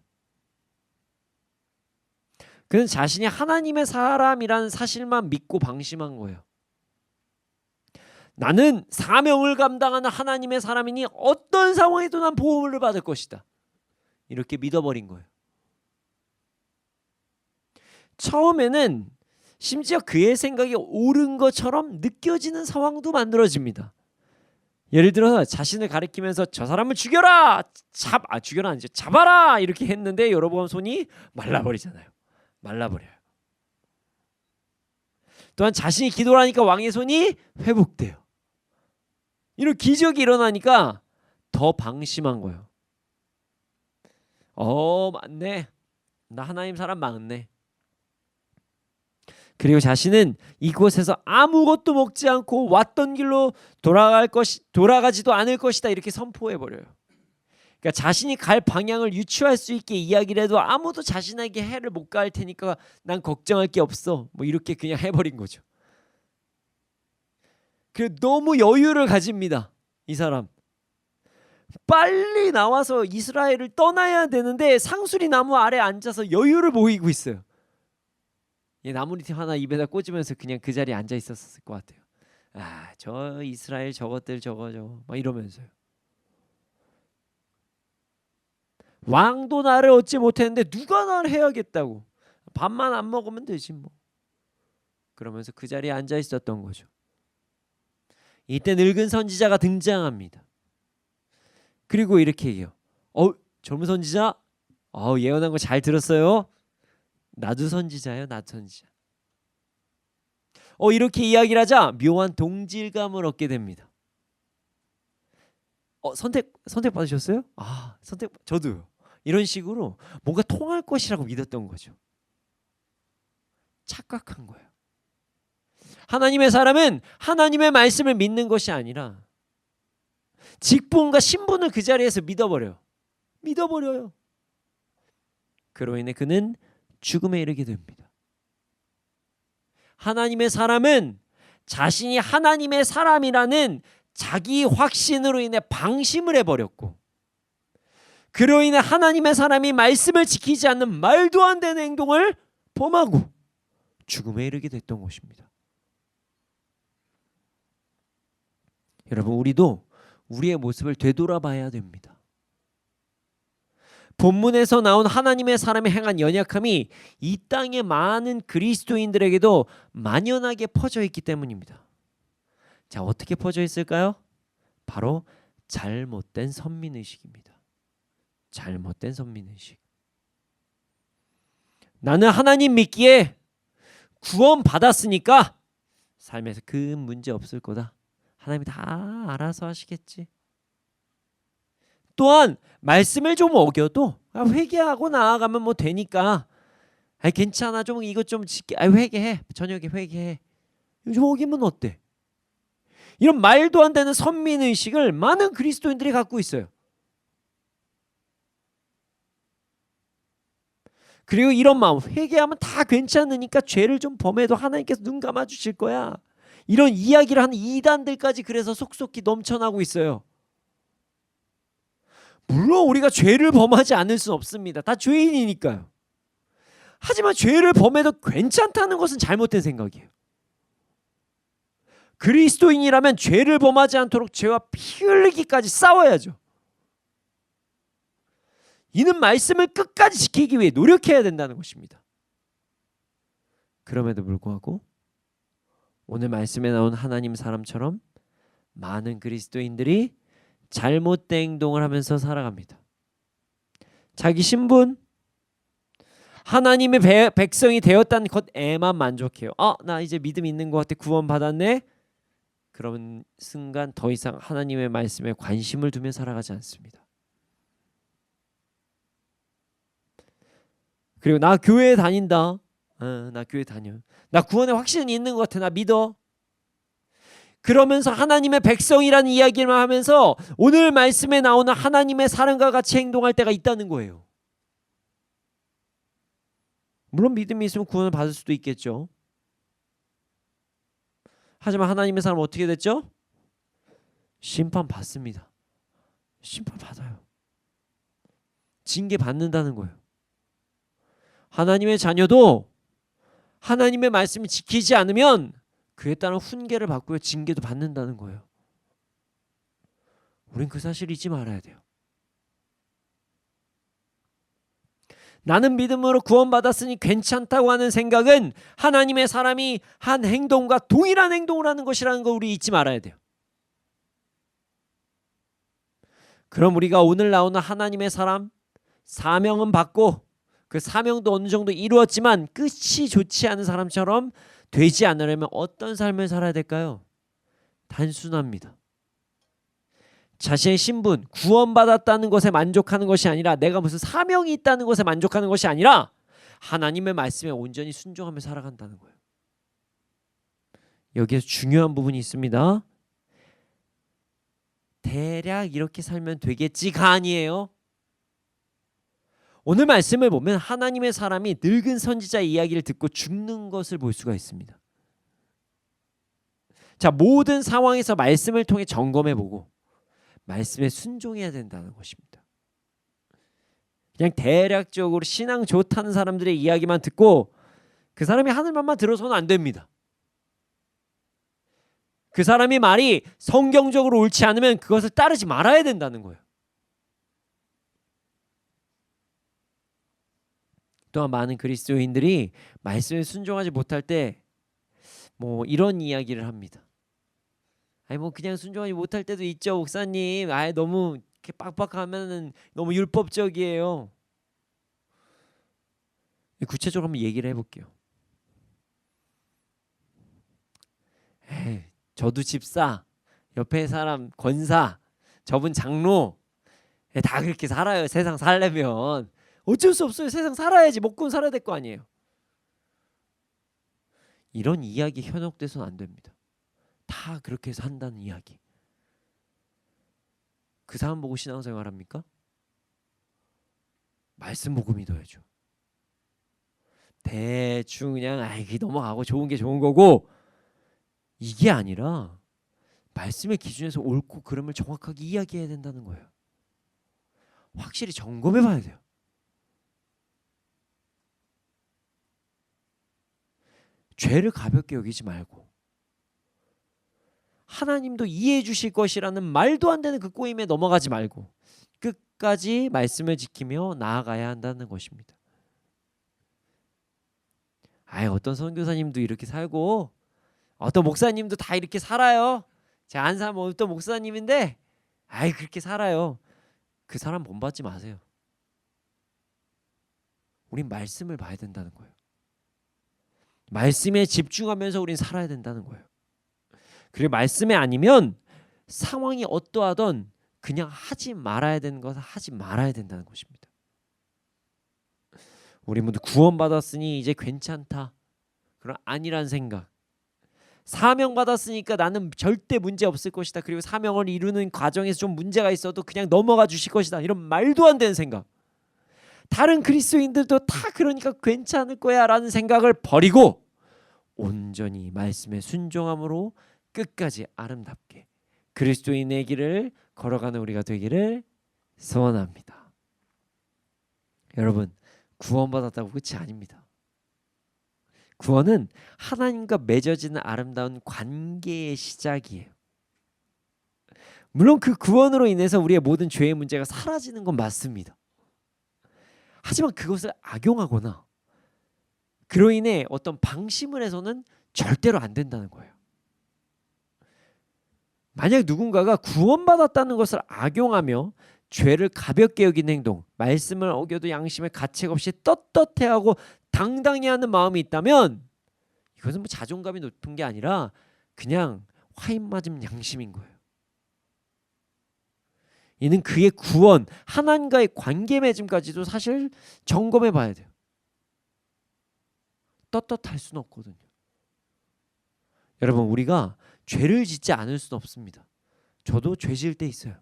[SPEAKER 2] 그는 자신이 하나님의 사람이라는 사실만 믿고 방심한 거예요. 나는 사명을 감당하는 하나님의 사람이니 어떤 상황에도 난 보호를 받을 것이다. 이렇게 믿어버린 거예요. 처음에는 심지어 그의 생각이 옳은 것처럼 느껴지는 상황도 만들어집니다. 예를 들어서 자신을 가리키면서 저 사람을 죽여라! 죽여라 아니죠. 잡아라! 이렇게 했는데 여러분 손이 말라버리잖아요. 말라버려요. 또한 자신이 기도를 하니까 왕의 손이 회복돼요. 이런 기적이 일어나니까 더 방심한 거예요. 맞네. 나 하나님 사람 맞네. 그리고 자신은 이곳에서 아무것도 먹지 않고 왔던 길로 돌아가지도 않을 것이다. 이렇게 선포해 버려요. 그러니까 자신이 갈 방향을 유추할 수 있게 이야기를 해도 아무도 자신에게 해를 못 가할 테니까 난 걱정할 게 없어. 뭐 이렇게 그냥 해버린 거죠. 그 너무 여유를 가집니다. 이 사람. 빨리 나와서 이스라엘을 떠나야 되는데 상수리 나무 아래 앉아서 여유를 보이고 있어요. 나무리티 하나 입에다 꽂으면서 그냥 그 자리에 앉아 있었을 것 같아요. 저 이스라엘 저것들 저거 막 이러면서요. 왕도 나를 얻지 못했는데 누가 나를 해야겠다고. 밥만 안 먹으면 되지 뭐. 그러면서 그 자리에 앉아 있었던 거죠. 이때 늙은 선지자가 등장합니다. 그리고 이렇게 얘기해요. 젊은 선지자? 예언한 거 잘 들었어요? 나도 선지자예요. 나도 선지자. 이렇게 이야기를 하자 묘한 동질감을 얻게 됩니다. 선택 받으셨어요? 저도요. 이런 식으로 뭔가 통할 것이라고 믿었던 거죠. 착각한 거예요. 하나님의 사람은 하나님의 말씀을 믿는 것이 아니라 직분과 신분을 그 자리에서 믿어버려요. 그로 인해 그는 죽음에 이르게 됩니다. 하나님의 사람은 자신이 하나님의 사람이라는 자기 확신으로 인해 방심을 해버렸고, 그로 인해 하나님의 사람이 말씀을 지키지 않는 말도 안 되는 행동을 범하고 죽음에 이르게 됐던 것입니다. 여러분, 우리도 우리의 모습을 되돌아봐야 됩니다. 본문에서 나온 하나님의 사람이 행한 연약함이 이 땅의 많은 그리스도인들에게도 만연하게 퍼져 있기 때문입니다. 자, 어떻게 퍼져 있을까요? 바로 잘못된 선민의식입니다. 잘못된 선민의식. 나는 하나님 믿기에 구원 받았으니까 삶에서 큰 문제 없을 거다. 하나님이 다 알아서 하시겠지. 또한 말씀을 좀 어겨도 회개하고 나아가면 뭐 되니까 괜찮아, 좀 이것 좀 회개해, 저녁에 회개해, 좀 어기면 어때? 이런 말도 안 되는 선민의식을 많은 그리스도인들이 갖고 있어요. 그리고 이런 마음, 회개하면 다 괜찮으니까 죄를 좀 범해도 하나님께서 눈 감아주실 거야, 이런 이야기를 하는 이단들까지 그래서 속속히 넘쳐나고 있어요. 물론 우리가 죄를 범하지 않을 수는 없습니다. 다 죄인이니까요. 하지만 죄를 범해도 괜찮다는 것은 잘못된 생각이에요. 그리스도인이라면 죄를 범하지 않도록 죄와 피 흘리기까지 싸워야죠. 이는 말씀을 끝까지 지키기 위해 노력해야 된다는 것입니다. 그럼에도 불구하고 오늘 말씀에 나온 하나님 사람처럼 많은 그리스도인들이 잘못된 행동을 하면서 살아갑니다. 자기 신분, 하나님의 백성이 되었다는 것에만 만족해요. 나 이제 믿음 있는 것 같아, 구원 받았네. 그런 순간 더 이상 하나님의 말씀에 관심을 두며 살아가지 않습니다. 그리고 나 교회 다닌다. 나 교회 다녀. 나 구원의 확신이 있는 것 같아. 나 믿어. 그러면서 하나님의 백성이라는 이야기를 하면서 오늘 말씀에 나오는 하나님의 사랑과 같이 행동할 때가 있다는 거예요. 물론 믿음이 있으면 구원을 받을 수도 있겠죠. 하지만 하나님의 사람은 어떻게 됐죠? 심판받습니다. 심판받아요. 징계 받는다는 거예요. 하나님의 자녀도 하나님의 말씀을 지키지 않으면 그에 따른 훈계를 받고요, 징계도 받는다는 거예요. 우린 그 사실을 잊지 말아야 돼요. 나는 믿음으로 구원받았으니 괜찮다고 하는 생각은 하나님의 사람이 한 행동과 동일한 행동을 하는 것이라는 걸 우리 잊지 말아야 돼요. 그럼 우리가 오늘 나오는 하나님의 사람, 사명은 받고 그 사명도 어느 정도 이루었지만 끝이 좋지 않은 사람처럼 되지 않으려면 어떤 삶을 살아야 될까요? 단순합니다. 자신의 신분, 구원받았다는 것에 만족하는 것이 아니라, 내가 무슨 사명이 있다는 것에 만족하는 것이 아니라 하나님의 말씀에 온전히 순종하며 살아간다는 거예요. 여기에서 중요한 부분이 있습니다. 대략 이렇게 살면 되겠지가 아니에요. 오늘 말씀을 보면 하나님의 사람이 늙은 선지자의 이야기를 듣고 죽는 것을 볼 수가 있습니다. 자, 모든 상황에서 말씀을 통해 점검해보고 말씀에 순종해야 된다는 것입니다. 그냥 대략적으로 신앙 좋다는 사람들의 이야기만 듣고 그 사람이 하는 말만 들어서는 안 됩니다. 그 사람이 말이 성경적으로 옳지 않으면 그것을 따르지 말아야 된다는 거예요. 또한 많은 그리스도인들이 말씀에 순종하지 못할 때 뭐 이런 이야기를 합니다. 아니 뭐 그냥 순종하지 못할 때도 있죠, 목사님. 아예 너무 이렇게 빡빡하면은 너무 율법적이에요. 구체적으로 한번 얘기를 해볼게요. 저도 집사, 옆에 사람 권사, 저분 장로, 다 그렇게 살아요. 세상 살려면 어쩔 수 없어요. 세상 살아야지. 먹고 살아야 될 거 아니에요. 이런 이야기 현혹돼서는 안 됩니다. 다 그렇게 해서 한다는 이야기. 그 사람 보고 신앙생활 합니까? 말씀 보고 믿어야죠. 대충 그냥 이게 넘어가고 좋은 게 좋은 거고, 이게 아니라 말씀의 기준에서 옳고 그름을 정확하게 이야기해야 된다는 거예요. 확실히 점검해 봐야 돼요. 죄를 가볍게 여기지 말고 하나님도 이해해 주실 것이라는 말도 안 되는 그 꼬임에 넘어가지 말고 끝까지 말씀을 지키며 나아가야 한다는 것입니다. 어떤 선교사님도 이렇게 살고 어떤 목사님도 다 이렇게 살아요. 제가 안 사면 어떤 목사님인데 그렇게 살아요. 그 사람 본받지 마세요. 우린 말씀을 봐야 된다는 거예요. 말씀에 집중하면서 우린 살아야 된다는 거예요. 그리고 말씀이 아니면 상황이 어떠하든 그냥 하지 말아야 되는 것은 하지 말아야 된다는 것입니다. 우리 모두 구원받았으니 이제 괜찮다, 그런 아니란 생각, 사명받았으니까 나는 절대 문제 없을 것이다, 그리고 사명을 이루는 과정에서 좀 문제가 있어도 그냥 넘어가 주실 것이다, 이런 말도 안 되는 생각, 다른 그리스도인들도 다 그러니까 괜찮을 거야 라는 생각을 버리고 온전히 말씀에 순종함으로 끝까지 아름답게 그리스도인의 길을 걸어가는 우리가 되기를 소원합니다. 여러분, 구원받았다고 끝이 아닙니다. 구원은 하나님과 맺어지는 아름다운 관계의 시작이에요. 물론 그 구원으로 인해서 우리의 모든 죄의 문제가 사라지는 건 맞습니다. 하지만 그것을 악용하거나 그로 인해 어떤 방심을 해서는 절대로 안 된다는 거예요. 만약 누군가가 구원받았다는 것을 악용하며 죄를 가볍게 여기는 행동, 말씀을 어겨도 양심에 가책 없이 떳떳해하고 당당히 하는 마음이 있다면 이것은 뭐 자존감이 높은 게 아니라 그냥 화인 맞은 양심인 거예요. 이는 그의 구원, 하나님과의 관계 맺음까지도 사실 점검해 봐야 돼요. 떳떳할 수는 없거든요. 여러분, 우리가 죄를 짓지 않을 수는 없습니다. 저도 죄 지을 때 있어요.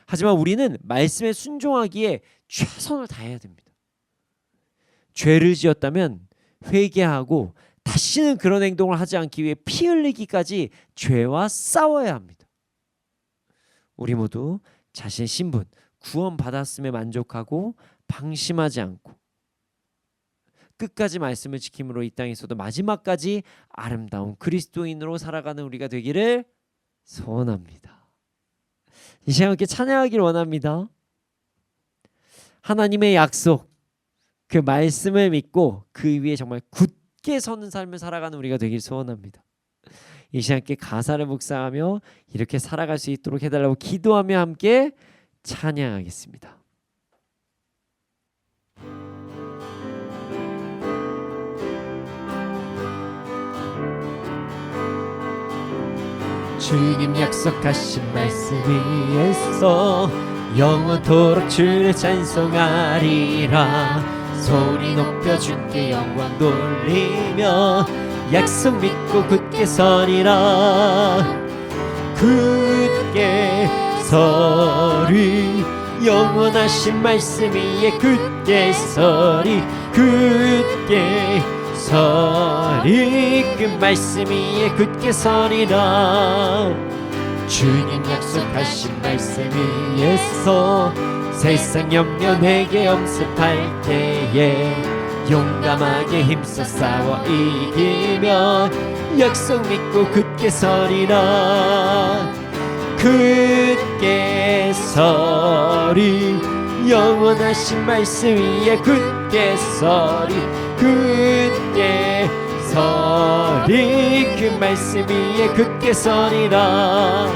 [SPEAKER 2] 하지만 우리는 말씀에 순종하기에 최선을 다해야 됩니다. 죄를 지었다면 회개하고 다시는 그런 행동을 하지 않기 위해 피 흘리기까지 죄와 싸워야 합니다. 우리 모두 자신의 신분, 구원받았음에 만족하고 방심하지 않고 끝까지 말씀을 지킴으로 이 땅에서도 마지막까지 아름다운 그리스도인으로 살아가는 우리가 되기를 소원합니다. 이 시간 함께 찬양하기를 원합니다. 하나님의 약속, 그 말씀을 믿고 그 위에 정말 굳게 서는 삶을 살아가는 우리가 되길 소원합니다. 이 시간 함께 가사를 묵상하며 이렇게 살아갈 수 있도록 해달라고 기도하며 함께 찬양하겠습니다. 주님 약속하신 말씀 위에서 영원토록 주를 찬송하리라. 소리 높여 주께 영광 돌리며 약속 믿고 굳게 서리라. 굳게 서리, 영원하신 말씀 위에 굳게 서리. 굳게 서리, 그 말씀 위에 굳게 서리라. 주님 약속하신 말씀 위에서 세상 염려 내게 엄습할 때에 용감하게 힘써 싸워 이기며 약속 믿고 굳게 서리라. 굳게 서리, 영원하신 말씀 위에 굳게 서리. 굳게 서리, 그 말씀 위에 굳게 서리라.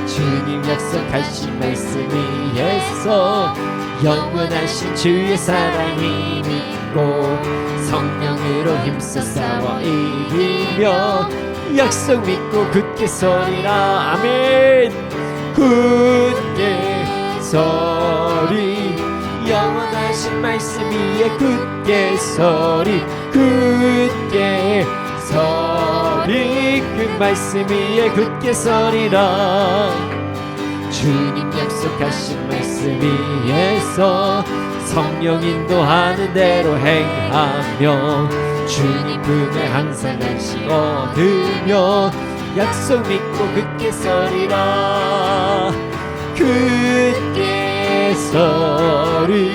[SPEAKER 2] 주님 약속하신 말씀 위에서 영원하신 주의 사랑이 믿고 성령으로 힘써 싸워 이기며 약속 믿고 굳게 서리라. 아멘. 굳게 서리, 영원하신 말씀 위에 굳게 서리. 굳게 서리, 그 말씀 위에 굳게 서리라. 주님 약속하신 말씀 위에서 성령 인도하는 대로 행하며 주님 품에 항상 안식 얻으며 약속 믿고 굳게 서리라. 굳게 서리,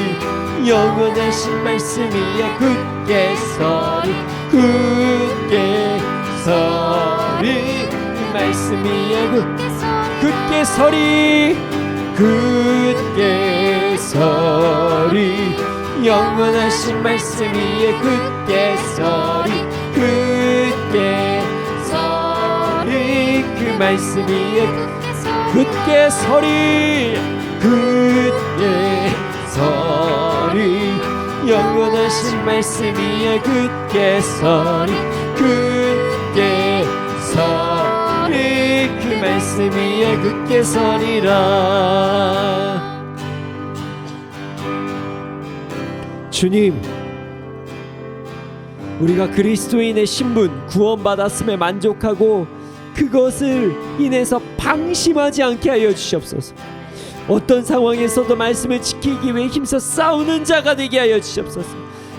[SPEAKER 2] 영원하신 말씀 위에 굳게 서리. 굳게 서리, 그 말씀 위에 굳게 서리. 굳게 서리, 영원하신 말씀 위에 굳게 서리. 굳게 서리, 그 말씀 위에 굳게 서리. 굳게 서리, 영원하신 말씀 위에 굳게 서리. 굳게 서리, 그 말씀 위에 굳게 서리라. 주님, 우리가 그리스도인의 신분 구원받았음에 만족하고 그것을 인해서 방심하지 않게 하여 주시옵소서. 어떤 상황에서도 말씀을 지키기 위해 힘써 싸우는 자가 되게 하여 주시옵소서.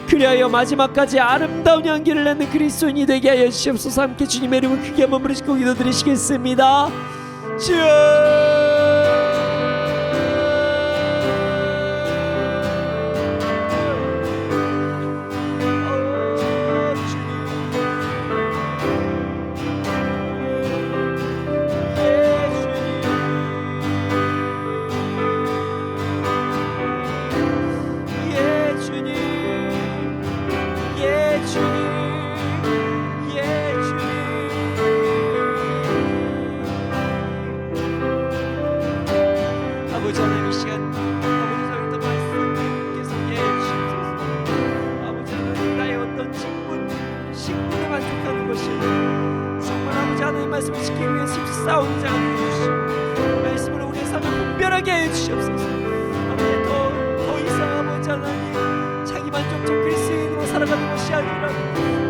[SPEAKER 2] 그리하여 마지막까지 아름다운 향기를 내는 그리스도인이 되게 하여 주시옵소서. 함께 주님의 이름을 크게 한번 부르시고 기도드리시겠습니다. 주여, 말씀을 지키기 위해 힘써 싸우는 자가 되어주시고 말씀으로 우리의 삶을 분별하게 하여 주시옵소서. 아버지, 더 이상 아버지 하나님 자기 만족적 그리스도인으로 살아가는 것이 아니라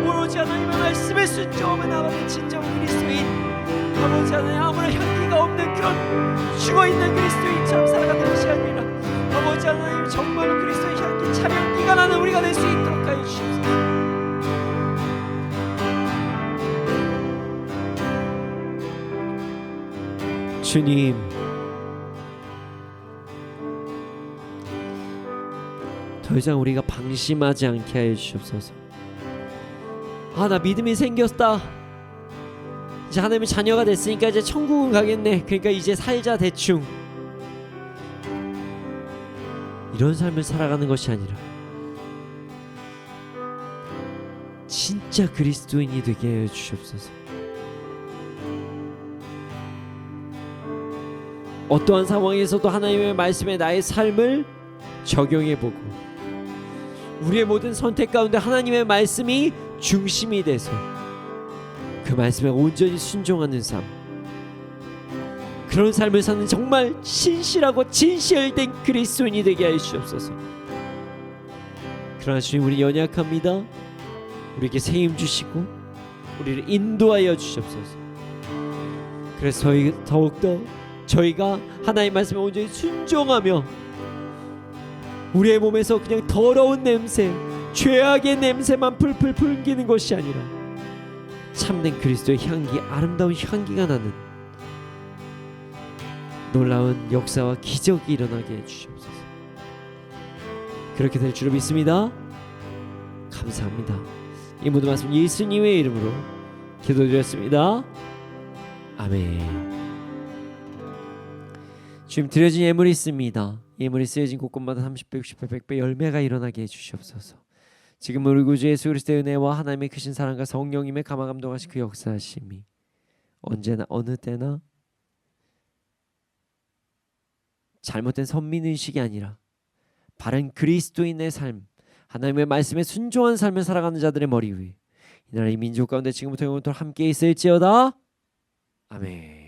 [SPEAKER 2] 오로지 아버지 하나님의 말씀에 순종하면 나가는 진정 그리스도인, 아버지 하나님 아무런 향기가 없는 그런 죽어있는 그리스도인처럼 살아가는 것이 아니라 아버지 하나님 정말로 그리스도의 향기, 참 향기가 나는 우리가 될 수 있도록 하여 주시옵소서. 주님, 더 이상 우리가 방심하지 않게 하여 주시옵소서. 나 믿음이 생겼다, 이제 하나님의 자녀가 됐으니까 이제 천국은 가겠네, 그러니까 이제 살자 대충, 이런 삶을 살아가는 것이 아니라 진짜 그리스도인이 되게 하여 주시옵소서. 어떠한 상황에서도 하나님의 말씀에 나의 삶을 적용해보고 우리의 모든 선택 가운데 하나님의 말씀이 중심이 돼서 그 말씀에 온전히 순종하는 삶, 그런 삶을 사는 정말 신실하고 진실된 그리스도인이 되게 하여 주옵소서. 그러나 주님, 우리 연약합니다. 우리에게 새 힘 주시고 우리를 인도하여 주시옵소서. 그래서 더욱더 저희가 하나님의 말씀에 온전히 순종하며 우리의 몸에서 그냥 더러운 냄새, 죄악의 냄새만 풀풀 풍기는 것이 아니라 참된 그리스도의 향기, 아름다운 향기가 나는 놀라운 역사와 기적이 일어나게 해주시옵소서. 그렇게 될 줄을 믿습니다. 감사합니다. 이 모든 말씀 예수님의 이름으로 기도드렸습니다. 아멘. 지금 드려진 예물이 있습니다. 예물이 쓰여진 곳곳마다 30배, 60배, 100배 열매가 일어나게 해주시옵소서. 지금 우리 구주 예수 그리스도의 은혜와 하나님의 크신 사랑과 성령님의 감화감동하신 그 역사하심이 언제나 어느 때나 잘못된 선민의식이 아니라 바른 그리스도인의 삶, 하나님의 말씀에 순종한 삶을 살아가는 자들의 머리 위에 이 나라 이 민족 가운데 지금부터 영원토록 함께 있을지어다. 아멘.